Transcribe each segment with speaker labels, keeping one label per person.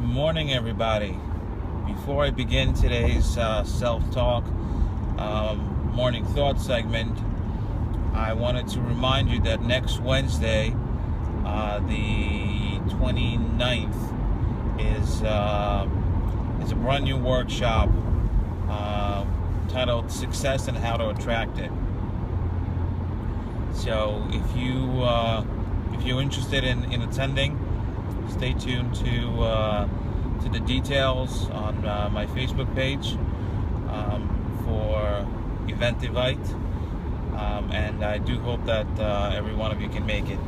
Speaker 1: Morning, everybody. Before I begin today's self-talk morning thought segment, I wanted to remind you that next Wednesday, the 29th, is a brand new workshop titled "Success and How to Attract It." So, if you're interested in attending, stay tuned to the details on my Facebook page for Event Invite, and I do hope that every one of you can make it.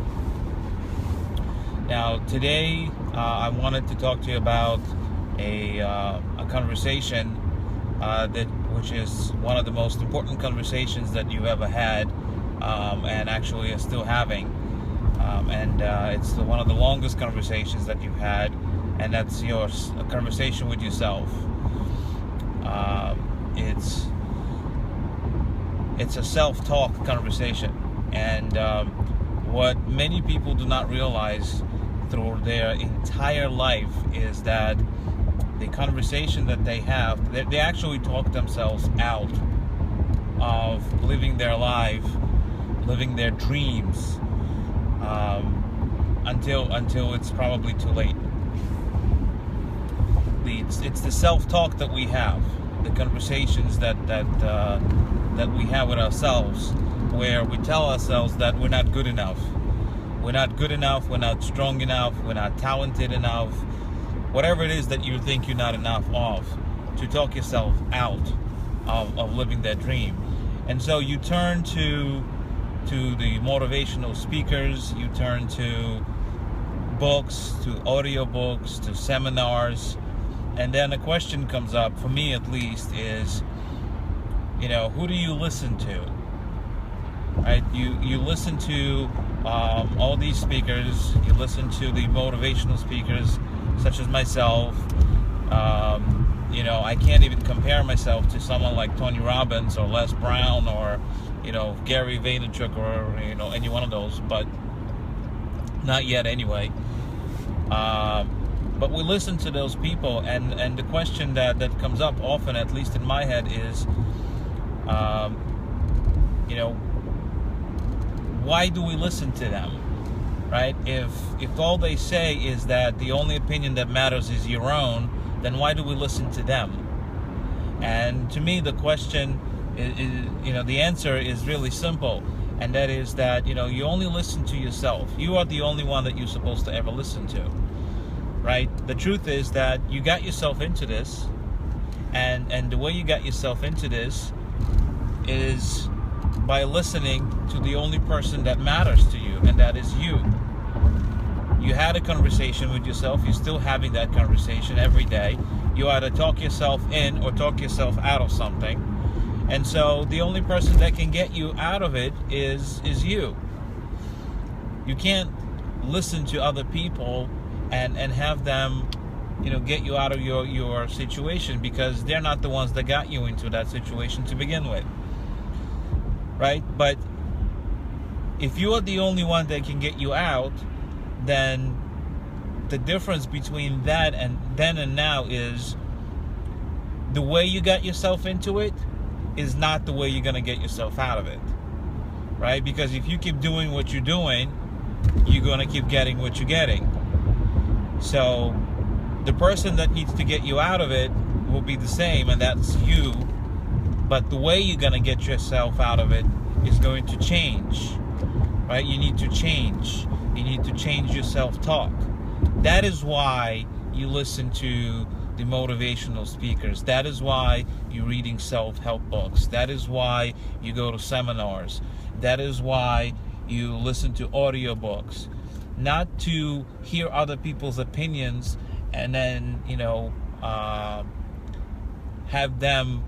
Speaker 1: Now, today I wanted to talk to you about a conversation which is one of the most important conversations that you've ever had, and actually are still having. And it's one of the longest conversations that you've had, and that's a conversation with yourself. It's a self-talk conversation, and what many people do not realize through their entire life is that the conversation that they have, they actually talk themselves out of living their life, living their dreams, until it's probably too late. It's the self-talk that we have, the conversations that we have with ourselves, where we tell ourselves that we're not good enough. We're not good enough, we're not strong enough, we're not talented enough, whatever it is that you think you're not enough of, to talk yourself out of living that dream. And so you turn to the motivational speakers, you turn to books, to audiobooks, to seminars, and then a question comes up, for me at least, is, who do you listen to? Right? You listen to all these speakers, you listen to the motivational speakers, such as myself. I can't even compare myself to someone like Tony Robbins or Les Brown or Gary Vaynerchuk or any one of those, but not yet anyway. But we listen to those people, and the question that comes up often, at least in my head, is why do we listen to them, right? If all they say is that the only opinion that matters is your own, then why do we listen to them? And to me, the question is, the answer is really simple, and that is that you only listen to yourself. You are the only one that you're supposed to ever listen to, right? The truth is that you got yourself into this, and the way you got yourself into this is by listening to the only person that matters to you, and that is you. You had a conversation with yourself. You're still having that conversation every day. You either talk yourself in or talk yourself out of something. And so the only person that can get you out of it is you. You can't listen to other people and have them, get you out of your situation, because they're not the ones that got you into that situation to begin with. Right? But if you are the only one that can get you out, then the difference between that and then and now is the way you got yourself into it is not the way you're going to get yourself out of it, right? Because if you keep doing what you're doing, you're going to keep getting what you're getting. So the person that needs to get you out of it will be the same, and that's you. But the way you're going to get yourself out of it is going to change, right? You need to change. You need to change your self-talk. That is why you listen to the motivational speakers. That is why you're reading self-help books. That is why you go to seminars. That is why you listen to audiobooks. Not to hear other people's opinions and then, have them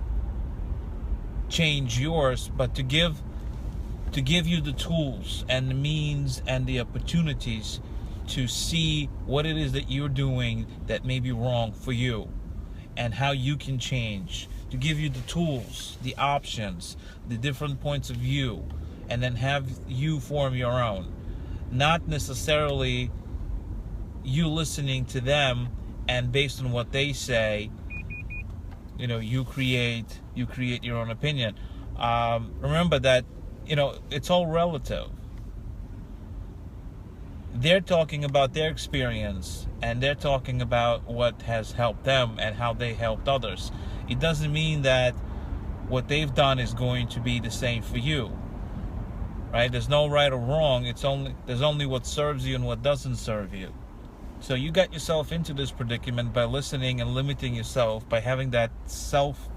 Speaker 1: change yours, but to give you the tools and the means and the opportunities to see what it is that you're doing that may be wrong for you and how you can change, to give you the tools, the options, the different points of view, and then have you form your own. Not necessarily you listening to them and based on what they say, you create your own opinion. Remember that it's all relative. They're talking about their experience, and they're talking about what has helped them and how they helped others. It doesn't mean that what they've done is going to be the same for you, right? There's no right or wrong. There's only what serves you and what doesn't serve you. So you got yourself into this predicament by listening and limiting yourself, by having that self-talk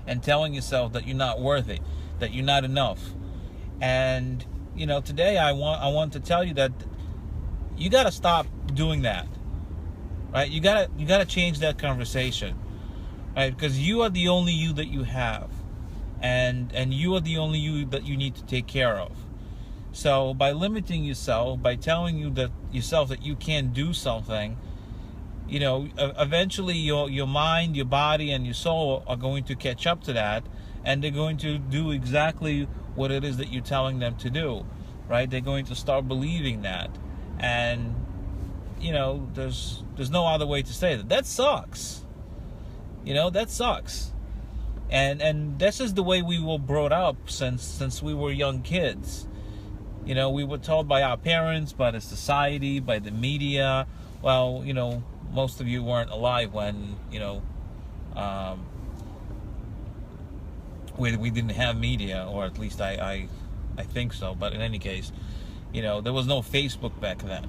Speaker 1: and telling yourself that you're not worthy, that you're not enough. And today I want to tell you that you got to stop doing that, right? You got to change that conversation, right? Because you are the only you that you have, and you are the only you that you need to take care of. So by limiting yourself, by telling yourself that you can't do something, eventually your mind, your body, and your soul are going to catch up to that, and they're going to do exactly what it is that you're telling them to do, right? They're going to start believing that, and there's no other way to say that. That sucks. That sucks. And this is the way we were brought up since we were young kids. We were told by our parents, by the society, by the media. Well, most of you weren't alive when we didn't have media, or at least I think so. But in any case, there was no Facebook back then.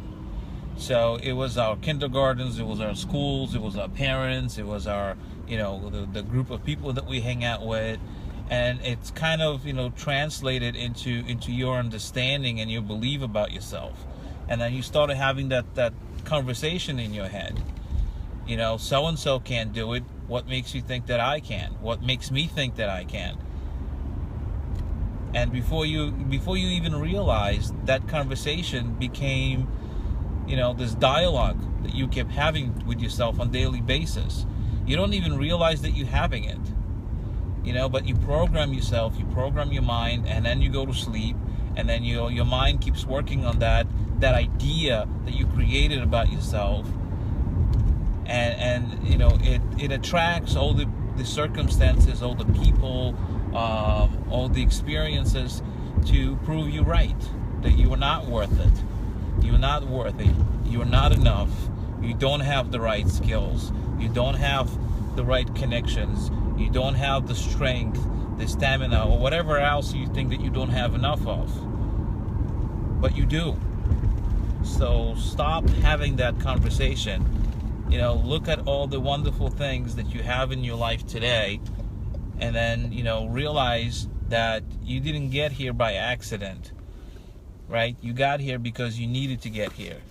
Speaker 1: So it was our kindergartens, it was our schools, it was our parents, it was our the group of people that we hang out with, and it's kind of translated into your understanding and your belief about yourself. And then you started having that conversation in your head. So and so can't do it. What makes you think that I can? What makes me think that I can? And before you even realized, that conversation became this dialogue that you kept having with yourself on a daily basis. You don't even realize that you're having it, but you program yourself, you program your mind, and then you go to sleep, and then your mind keeps working on that idea that you created about yourself, and it attracts all the circumstances, all the people, all the experiences to prove you right, that you are not worth it. You're not worthy. You're not enough. You don't have the right skills. You don't have the right connections. You don't have the strength, the stamina, or whatever else you think that you don't have enough of. But you do. So stop having that conversation. Look at all the wonderful things that you have in your life today, and then, realize that you didn't get here by accident. Right? You got here because you needed to get here.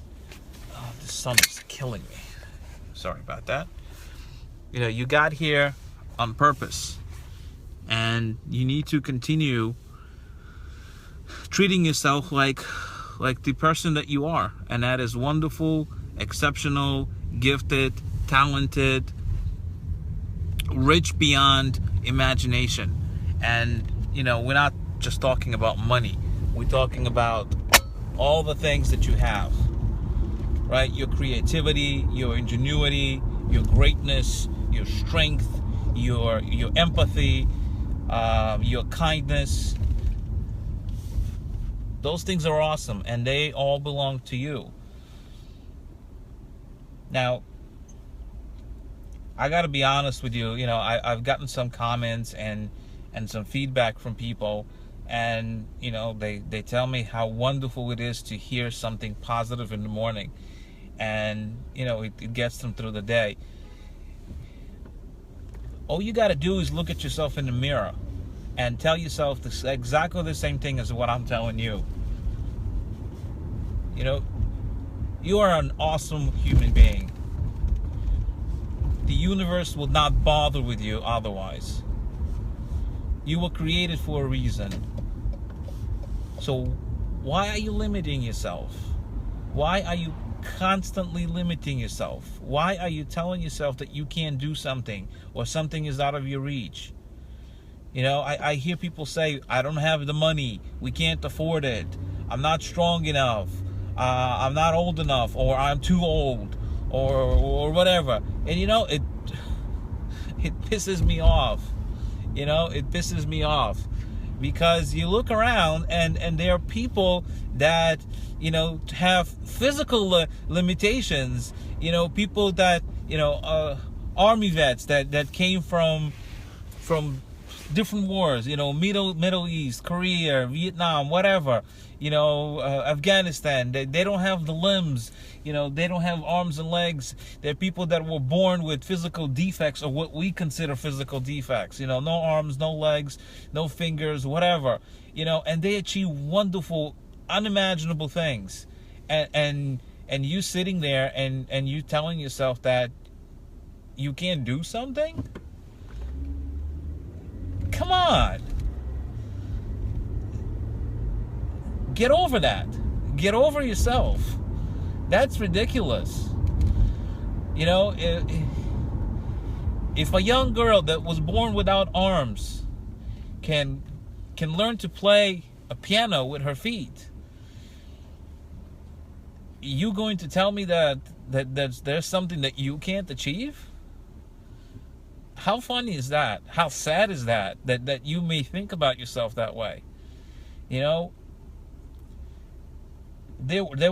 Speaker 1: Oh, the sun is killing me. Sorry about that. You got here on purpose. And you need to continue treating yourself like the person that you are. And that is wonderful, exceptional, gifted, talented, rich beyond imagination. And, we're not just talking about money. We're talking about all the things that you have, right? Your creativity, your ingenuity, your greatness, your strength, your empathy, your kindness. Those things are awesome, and they all belong to you. Now, I got to be honest with you. I've gotten some comments and some feedback from people. And, they tell me how wonderful it is to hear something positive in the morning. And, it gets them through the day. All you got to do is look at yourself in the mirror and tell yourself exactly the same thing as what I'm telling you. You are an awesome human being. The universe will not bother with you otherwise. You were created for a reason. So why are you limiting yourself? Why are you constantly limiting yourself? Why are you telling yourself that you can't do something, or something is out of your reach? I hear people say, I don't have the money, we can't afford it, I'm not strong enough, I'm not old enough, or I'm too old, or whatever. And it pisses me off. It pisses me off, because you look around and there are people that have physical limitations. People that army vets that came from different wars, Middle East, Korea, Vietnam, whatever, Afghanistan. They don't have the limbs, they don't have arms and legs. They're people that were born with physical defects, or what we consider physical defects, no arms, no legs, no fingers, whatever, and they achieve wonderful, unimaginable things. And you sitting there and you telling yourself that you can't do something? Come on. Get over that. Get over yourself. That's ridiculous. If a young girl that was born without arms can learn to play a piano with her feet, you going to tell me that there's something that you can't achieve? How funny is that? How sad is that you may think about yourself that way? There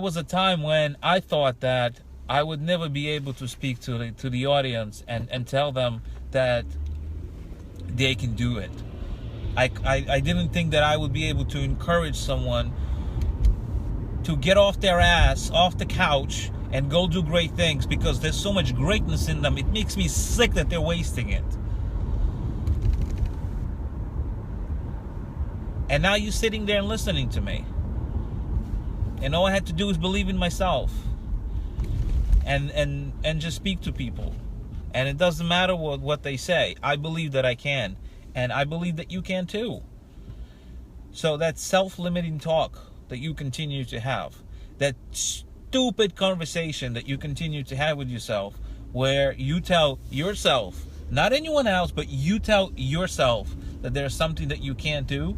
Speaker 1: was a time when I thought that I would never be able to speak to the audience and tell them that they can do it. I didn't think that I would be able to encourage someone to get off their ass, off the couch, and go do great things, because there's so much greatness in them. It makes me sick that they're wasting it. And now you're sitting there and listening to me. And all I had to do is believe in myself. And just speak to people. And it doesn't matter what they say. I believe that I can. And I believe that you can too. So that self-limiting talk that you continue to have, that stupid conversation that you continue to have with yourself, where you tell yourself, not anyone else, but you tell yourself that there's something that you can't do,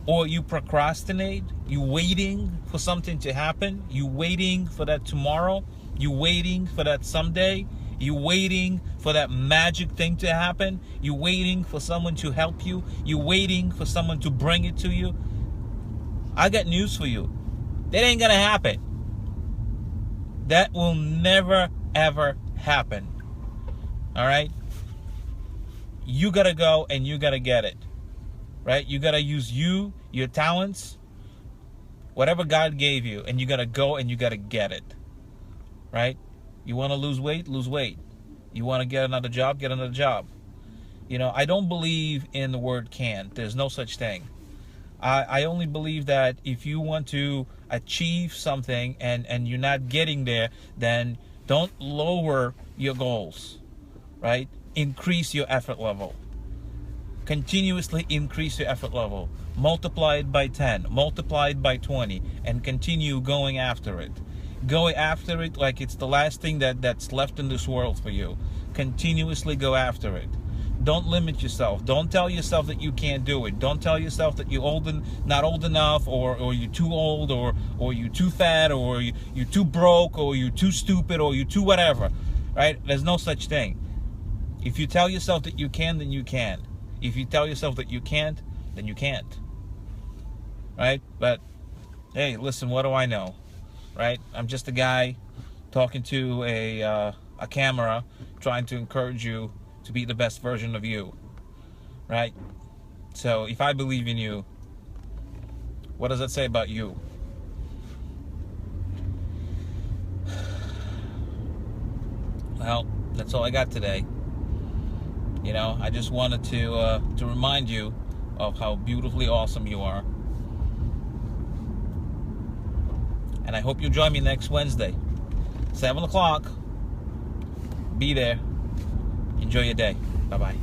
Speaker 1: or you procrastinate, you waiting for something to happen, you waiting for that tomorrow, you waiting for that someday, you waiting for that magic thing to happen, you waiting for someone to help you, you waiting for someone to bring it to you. I got news for you. That ain't gonna happen. That will never, ever happen. All right? You gotta go and you gotta get it. Right? You gotta use your talents, whatever God gave you, and you gotta go and you gotta get it. Right? You wanna lose weight? Lose weight. You wanna get another job? Get another job. I don't believe in the word can. There's no such thing. I only believe that if you want to achieve something and you're not getting there, then don't lower your goals, right? Increase your effort level. Continuously increase your effort level. Multiply it by 10, multiply it by 20, and continue going after it. Go after it like it's the last thing that's left in this world for you. Continuously go after it. Don't limit yourself. Don't tell yourself that you can't do it. Don't tell yourself that you're not old enough, or you're too old, or you're too fat, or you're too broke, or you're too stupid, or you're too whatever. Right? There's no such thing. If you tell yourself that you can, then you can. If you tell yourself that you can't, then you can't. Right? But hey, listen, what do I know? Right? I'm just a guy talking to a camera, trying to encourage you to be the best version of you, right? So if I believe in you, what does that say about you? Well, that's all I got today. I just wanted to remind you of how beautifully awesome you are. And I hope you join me next Wednesday, 7 o'clock. Be there. Enjoy your day. Bye-bye.